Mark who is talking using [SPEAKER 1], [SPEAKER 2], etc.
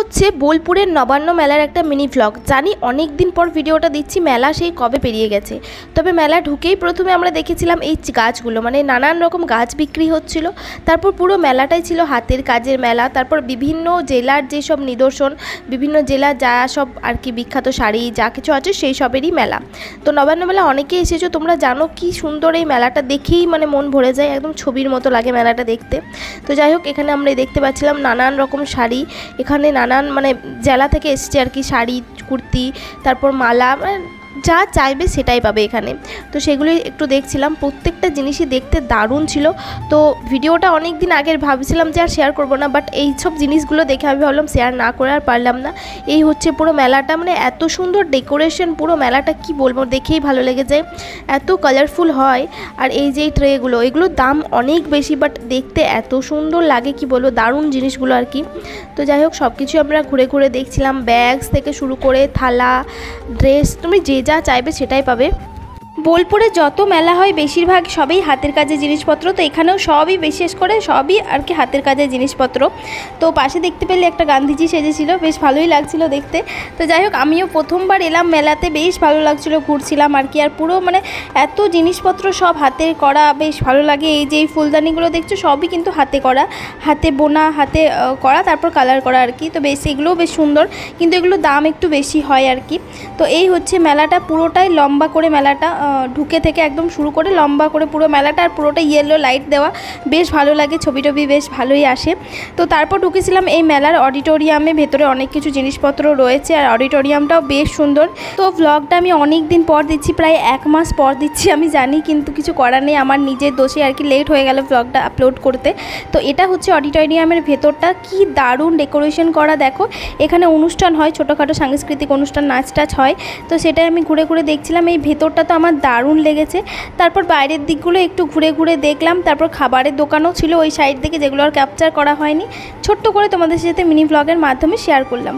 [SPEAKER 1] হচ্ছে বোলপুরের নবান্ন মেলার একটা মিনি ভ্লগ। জানি অনেক দিন পর ভিডিওটা দিচ্ছি, মেলা সেই কবে পেরিয়ে গেছে। তবে মেলা ঢুকেই প্রথমে আমরা দেখেছিলাম এই গাছগুলো, মানে নানান রকম গাছ বিক্রি হচ্ছিল। তারপর পুরো মেলাটাই ছিল হাতের কাজের মেলা। তারপর বিভিন্ন জেলার যেসব নিদর্শন, বিভিন্ন জেলা যা সব আর কি বিখ্যাত শাড়ি যা কিছু আছে সেই সবেরই মেলা। তো নবান্ন মেলা অনেকেই এসেছো, তোমরা জানো কি সুন্দর এই মেলাটা, দেখেই মানে মন ভরে যায়, একদম ছবির মতো লাগে মেলাটা দেখতে। তো যাই হোক, এখানে আমরা দেখতে পাচ্ছিলাম নানান রকম শাড়ি। এখানে নানান মানে জেলা থেকে এসছে আর কি, শাড়ি, কুর্তি, তারপর মালা, যা চাইবে সেটাই পাবে এখানে। তো সেগুলি একটু দেখছিলাম, প্রত্যেকটা জিনিসই দেখতে দারুণ ছিল। তো ভিডিওটা অনেক দিন আগের ভাবছিলাম যে আর শেয়ার করবো না, বাট এই সব জিনিসগুলো দেখে আমি ভাবলাম শেয়ার না করে আর পারলাম না। এই হচ্ছে পুরো মেলাটা, মানে এত সুন্দর ডেকোরেশন, পুরো মেলাটা কি বলবো, দেখেই ভালো লেগে যায়, এত কালারফুল হয়। আর এই যে ট্রেগুলো, এগুলোর দাম অনেক বেশি, বাট দেখতে এত সুন্দর লাগে কি বলবো, দারুণ জিনিসগুলো আর কি। তো যাই হোক, সব কিছু আমরা ঘুরে ঘুরে দেখছিলাম, ব্যাগস থেকে শুরু করে থালা, ড্রেস, তুমি যে যা চাইবে সেটাই পাবে। বোলপুরে যত মেলা হয় বেশিরভাগ সবই হাতের কাজের জিনিসপত্র। তো এখানেও সবই, বিশেষ করে সবই আর কি হাতের কাজের জিনিসপত্র। তো পাশে দেখতে পেলে একটা গান্ধীজি সেজেছিল, বেশ ভালোই লাগছিল দেখতে। তো যাই হোক, আমিও প্রথমবার এলাম মেলাতে, বেশ ভালো লাগছিল, ঘুরছিলাম আর কি। আর পুরো মানে এত জিনিসপত্র সব হাতের করা, বেশ ভালো লাগে। এই যে এই ফুলদানিগুলো দেখছো সবই কিন্তু হাতে করা, হাতে বোনা, হাতে করা, তারপর কালার করা আর কি। তো বেশ এগুলোও বেশ সুন্দর, কিন্তু এগুলোর দাম একটু বেশি হয় আর কি। তো এই হচ্ছে মেলাটা, পুরোটাই লম্বা করে মেলাটা, ঢুকে থেকে একদম শুরু করে লম্বা করে পুরো মেলাটা, আর পুরোটা ইয়েলো লাইট দেওয়া, বেশ ভালো লাগে, ছবি টবি বেশ ভালোই আসে। তো তারপর ঢুকেছিলাম এই মেলার অডিটোরিয়ামে, ভেতরে অনেক কিছু জিনিসপত্র রয়েছে, আর অডিটোরিয়ামটাও বেশ সুন্দর। তো ভ্লগটা আমি অনেক দিন পর দিচ্ছি, প্রায় 1 মাস পর দিচ্ছি আমি জানি, কিন্তু কিছু করার নেই, আমার নিজের দোষে আর কি লেট হয়ে গেল ভ্লগটা আপলোড করতে। তো এটা হচ্ছে অডিটোরিয়ামের ভেতরটা, কি দারুণ ডেকোরেশন করা দেখো। এখানে অনুষ্ঠান হয়, ছোটোখাটো সাংস্কৃতিক অনুষ্ঠান, নাচ টাচ হয়। তো সেটাই আমি ঘুরে ঘুরে দেখছিলাম। এই ভেতরটা তো আমার দারুণ লেগেছে। তারপর বাইরের দিকগুলো একটু ঘুরে ঘুরে দেখলাম। তারপর খাবারের দোকানও ছিল ওই সাইড থেকে, যেগুলো আর ক্যাপচার করা হয়নি, ছোট্ট করে তোমাদের সাথে মিনি ব্লগের মাধ্যমে শেয়ার করলাম।